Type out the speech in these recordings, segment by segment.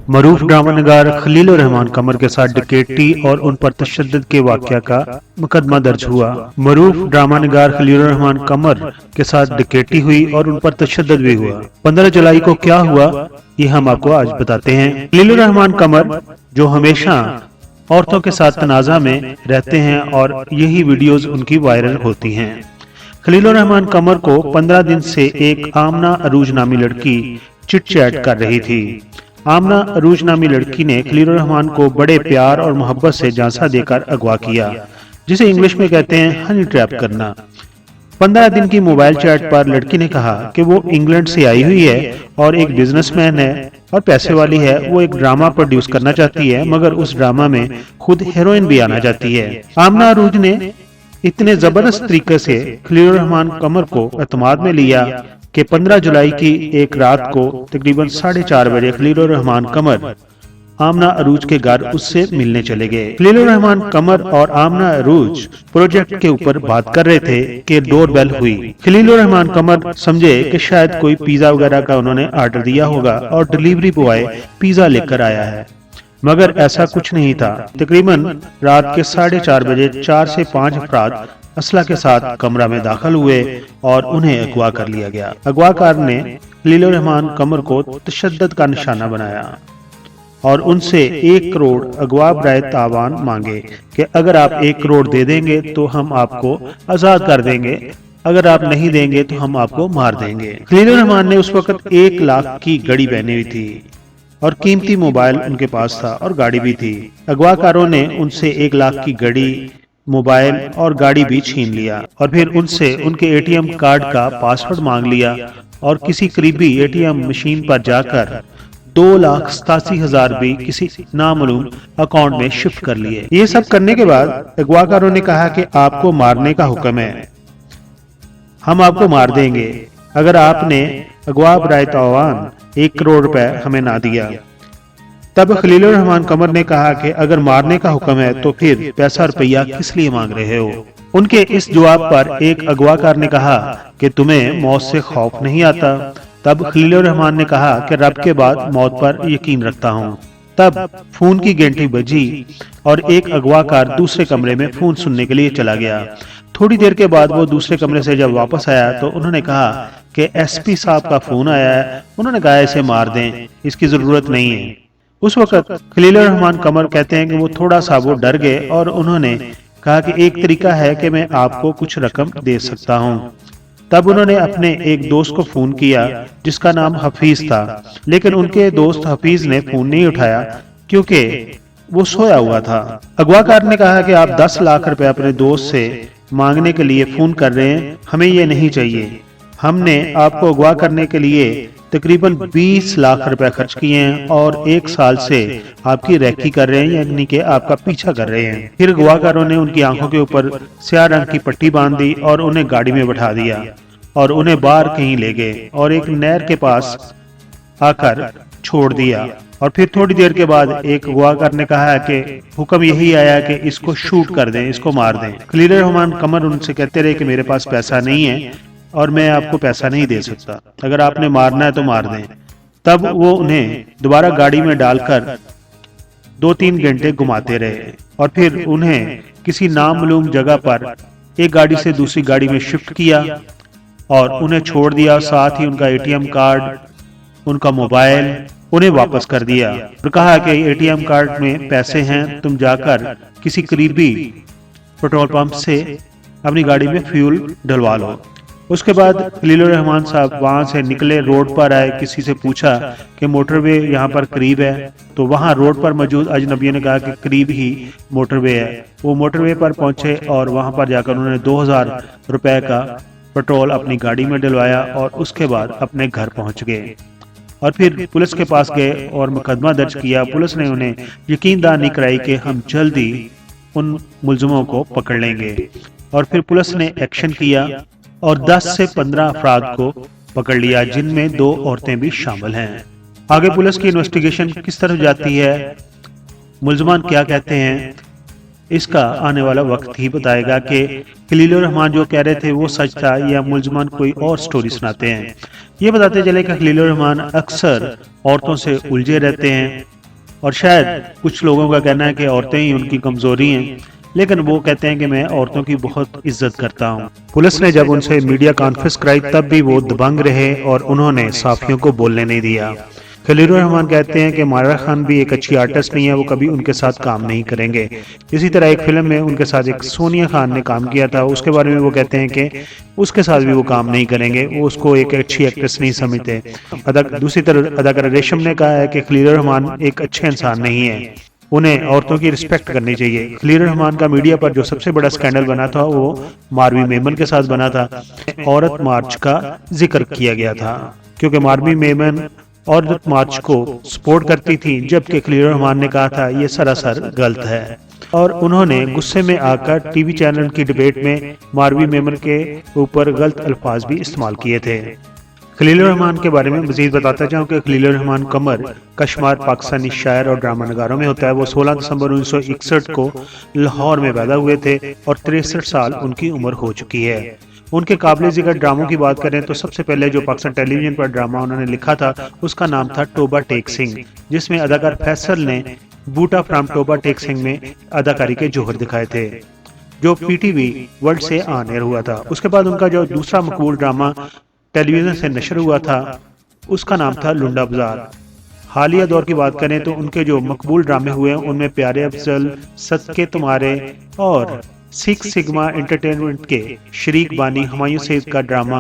मरूफ drama नगार Khalil Rahman कमर के साथ डकैती और उन पर तशद्दुद के वाक़या का मुकदमा दर्ज हुआ। मरूफ ड्रामा नगार खलील रहमान कमर के साथ डकैती हुई और उन पर तशद्दुद भी हुआ। 15 जुलाई को क्या हुआ ये हम आपको आज बताते हैं। खलील रहमान कमर जो हमेशा औरतों के साथ तनाज़ा में रहते हैं और यही वीडियोज उनकी वायरल होती हैं। खलील रहमान कमर को 15 दिन से एक आमना अरूज नामी लड़की चिट चैट कर रही थी। आमना अरूज नामी लड़की ने खलील रहमान को बड़े प्यार और मोहब्बत से झांसा देकर अगवा किया, जिसे इंग्लिश में कहते हैं हनी ट्रैप करना। 15 दिन की मोबाइल चैट पर लड़की ने कहा कि वो इंग्लैंड से आई हुई है और एक बिजनेसमैन है और पैसे वाली है। वो एक ड्रामा प्रोड्यूस करना चाहती है, मगर उस ड्रामा में खुद हीरोइन भी आना चाहती है। आमना अरूज ने इतने जबरदस्त तरीके से खलील रहमान कमर को एतमाद में लिया कि 15 जुलाई की एक रात को तकरीबन 4:30 बजे खलील रहमान कमर आमना अरूज के घर उससे मिलने चले गए। खलील रहमान कमर और आमना अरूज प्रोजेक्ट के ऊपर बात कर रहे थे कि डोरबेल हुई। खलील रहमान कमर समझे कि शायद कोई पिज्जा वगैरह का उन्होंने ऑर्डर दिया होगा और डिलीवरी बॉय पिज्जा लेकर आया है, मगर ऐसा कुछ नहीं था। तकरीबन रात के 4:30 बजे 4 से 5 अफराद असला के साथ कमरा में दाखिल हुए और उन्हें अगवा कर लिया गया। अगवाकार ने खलील रहमान कमर को तशद्दुद का निशाना बनाया और उनसे 1 करोड़ अगवा बराए तावान मांगे कि अगर आप 1 करोड़ दे देंगे तो हम आपको आजाद कर देंगे, अगर आप नहीं देंगे तो हम आपको मार देंगे। खलील रहमान ने उस वक्त 1 लाख की घड़ी पहनी हुई थी और कीमती मोबाइल उनके पास था और गाड़ी भी थी। अगवाकारों ने उनसे 1 लाख की घड़ी, मोबाइल और गाड़ी भी छीन लिया और फिर उनसे उनके एटीएम कार्ड का पासवर्ड मांग लिया और किसी करीबी एटीएम मशीन पर जाकर 2,87,000 भी किसी नामालूम अकाउंट में शिफ्ट कर लिए। ये सब करने के बाद अगवाकारों ने कहा कि आपको मारने का हुक्म है, हम आपको मार देंगे अगर आपने अगवा बराए तावान 1 करोड़ रुपए हमें ना दिया। तब खलील रहमान कमर ने कहा कि अगर मारने का हुक्म है तो फिर पैसा रुपया किस लिए मांग रहे हो। उनके इस जवाब पर एक अगवाकार ने कहा कि तुम्हें मौत से खौफ नहीं आता। तब खलील रहमान ने कहा कि रब के बाद मौत पर यकीन रखता हूँ। तब फोन की घंटी बजी और एक अगवाकार दूसरे कमरे में फोन सुनने के लिए चला गया। थोड़ी देर के बाद वो दूसरे कमरे से जब वापस आया तो उन्होंने कहा कि एसपी साहब का फोन आया है, उन्होंने कहा इसे मार दें, इसकी जरूरत नहीं है। उस वक्त खलील रहमान कमर कहते हैं कि वो थोड़ा सा वो डर गए और उन्होंने कहा कि एक तरीका है कि मैं आपको कुछ रकम दे सकता हूँ। तब उन्होंने अपने एक दोस्त को फोन किया जिसका नाम हफीज था, लेकिन उनके दोस्त हफीज ने फोन नहीं उठाया क्योंकि वो सोया हुआ था। अगवाकार ने कहा कि आप 10 लाख रुपए अपने दोस्त से मांगने के लिए फोन कर रहे हैं, हमें ये नहीं चाहिए। हमने आपको अगवा करने के लिए तकरीबन 20 लाख रुपए खर्च किए हैं और 1 साल से आपकी रैकी कर रहे हैं, यानी कि आपका पीछा कर रहे हैं। फिर अगवाकारों ने उनकी आंखों के ऊपर स्याह रंग की पट्टी बांध दी और उन्हें गाड़ी में बैठा दिया और उन्हें बाहर कहीं ले गए और एक नहर के पास आकर छोड़ दिया। और फिर थोड़ी देर के बाद एक अगवाकार ने कहा कि हुक्म यही आया कि इसको शूट कर दें, इसको मार दें। खलील रहमान कमर उनसे कहते रहे कि मेरे पास पैसा नहीं है और मैं आपको पैसा नहीं दे सकता, अगर आपने मारना है तो मार दें। तब वो उन्हें दोबारा गाड़ी में डालकर 2-3 घंटे घुमाते रहे और फिर उन्हें किसी नामालूम जगह पर एक गाड़ी से दूसरी गाड़ी में शिफ्ट किया और उन्हें छोड़ दिया। साथ ही उनका एटीएम कार्ड, उनका मोबाइल उन्हें वापस कर दिया और कहा कि एटीएम कार्ड में पैसे हैं, तुम जाकर किसी करीबी पेट्रोल पंप से अपनी गाड़ी में फ्यूल डलवा लो। उसके बाद खलील रहमान साहब वहां से निकले, रोड पर आए, किसी से पूछा कि मोटरवे यहाँ पर करीब है, तो वहां रोड पर मौजूद अजनबियों ने कहा कि करीब ही मोटरवे है। वो मोटरवे पर पहुंचे और वहां पर जाकर उन्होंने 2000 रुपए का पेट्रोल अपनी गाड़ी में डलवाया और उसके बाद अपने घर पहुंच गए और फिर पुलिस के पास गए और मुकदमा दर्ज किया। पुलिस ने उन्हें यकीन दहानी कराई कि हम जल्दी उन मुलजमों को पकड़ लेंगे और फिर पुलिस ने एक्शन किया और 10 से 15 अफराद को पकड़ लिया, जिनमें 2 औरतें भी शामिल हैं। आगे पुलिस की इन्वेस्टिगेशन किस तरह जाती है, मुलजमान क्या कहते हैं, اس کا آنے والا وقت ہی بتائے گا کہ خلیل الرحمان جو کہہ رہے تھے وہ سچ تھا یا ملزمان کوئی اور سٹوری سناتے ہیں۔ یہ بتاتے چلے کہ خلیل الرحمان اکثر عورتوں سے الجھے رہتے ہیں اور شاید کچھ لوگوں کا کہنا ہے کہ عورتیں ہی ان کی کمزوری ہیں، لیکن وہ کہتے ہیں کہ میں عورتوں کی بہت عزت کرتا ہوں۔ پولیس نے جب ان سے میڈیا کانفرنس کرائی تب بھی وہ دبنگ رہے اور انہوں نے صحافیوں کو بولنے نہیں دیا۔ خلیل الرحمان کہتے ہیں کہ مائرہ خان بھی ایک اچھی آرٹسٹ نہیں ہے، وہ کبھی ان کے ساتھ کام نہیں کریں گے۔ اسی طرح ایک فلم میں ان کے ساتھ ایک سونیا خان نے کام کیا تھا، اس کے بارے میں وہ کہتے ہیں کہ اس کے ساتھ بھی وہ کام نہیں کریں گے، وہ اس کو ایک اچھی ایکٹریس نہیں سمجھتے۔ دوسری طرف اداکارہ ریشم نے کہا ہے کہ خلیل الرحمان ایک اچھے انسان نہیں ہے، انہیں عورتوں کی رسپیکٹ کرنی چاہیے۔ خلیل الرحمان کا میڈیا پر جو سب سے بڑا سکینڈل بنا تھا وہ ماروی میمن کے ساتھ بنا تھا۔ عورت مارچ کا ذکر کیا گیا تھا کیونکہ ماروی میمن عورت مارچ کو سپورٹ کرتی تھی، جبکہ خلیل الرحمان نے کہا تھا یہ سراسر غلط ہے، اور انہوں نے غصے میں آ کر ٹی وی چینل کی ڈیبیٹ میں ماروی میمن کے اوپر غلط الفاظ بھی استعمال کیے تھے۔ خلیل الرحمان کے بارے میں مزید بتاتا چاہوں کہ خلیل الرحمان قمر کا شمار پاکستانی شاعر اور ڈرامہ نگاروں میں ہوتا ہے۔ وہ 16 دسمبر 1961 کو لاہور میں پیدا ہوئے تھے اور 63 سال ان کی عمر ہو چکی ہے۔ ان کے قابل ذکر ڈراموں کی بات کریں تو سب سے پہلے جو پاکستان ٹیلی ویژن پر ڈرامہ انہوں نے لکھا تھا اس کا نام تھا توبہ ٹیک سنگھ، جس میں اداکار فیصل نے بوٹا فرام توبہ ٹیک سنگھ میں اداکاری کے جوہر دکھائے تھے، جو پی ٹی وی ورلڈ سے آن ایئر ہوا تھا۔ اس کے بعد ان کا جو دوسرا مقبول ڈرامہ ٹیلی ویژن سے نشر ہوا تھا اس کا نام تھا لنڈا بازار۔ حالیہ دور کی بات کریں تو ان کے جو مقبول ڈرامے ہوئے ہیں ان میں پیارے افضل، صدقے تمہارے اور سکس سگما انٹرٹینمنٹ کے شریک بانی ہمایوں سعید کا ڈرامہ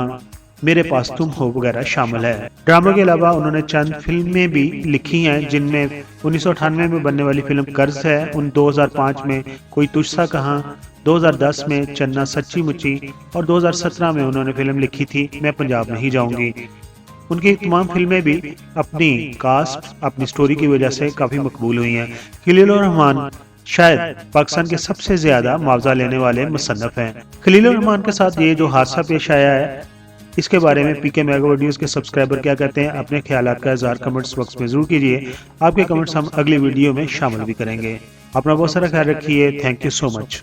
میرے پاس تم ہو وغیرہ شامل ہے۔ ڈراموں کے علاوہ انہوں نے چند فلمیں بھی لکھی ہیں، جن میں 1998 میں بننے والی فلم قرض ہے، 2005 میں کوئی تجھ سا کہاں، 2010 میں چننا سچی مچی، اور 2017 میں انہوں نے فلم لکھی تھی میں پنجاب نہیں جاؤں گی۔ ان کی تمام فلمیں بھی اپنی کاسٹ، اپنی سٹوری کی وجہ سے کافی مقبول ہوئی ہیں۔ خلیل الرحمان شاید پاکستان کے سب سے زیادہ معاوضہ لینے والے مصنف ہیں۔ خلیل الرحمان کے ساتھ یہ جو حادثہ پیش آیا ہے اس کے بارے میں پی کے میگا ویڈیوز کے سبسکرائبر کیا کہتے ہیں، اپنے خیالات کا اظہار کمنٹس باکس میں ضرور کیجیے۔ آپ کے کمنٹس ہم اگلی ویڈیو میں شامل بھی کریں گے۔ اپنا بہت سارا خیال رکھیے۔ Thank you so much.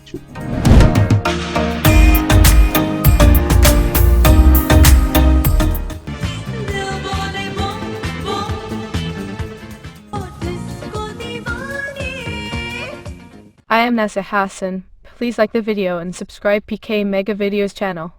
I am Nasser Hassan. Please like the video and subscribe PK Mega Videos channel.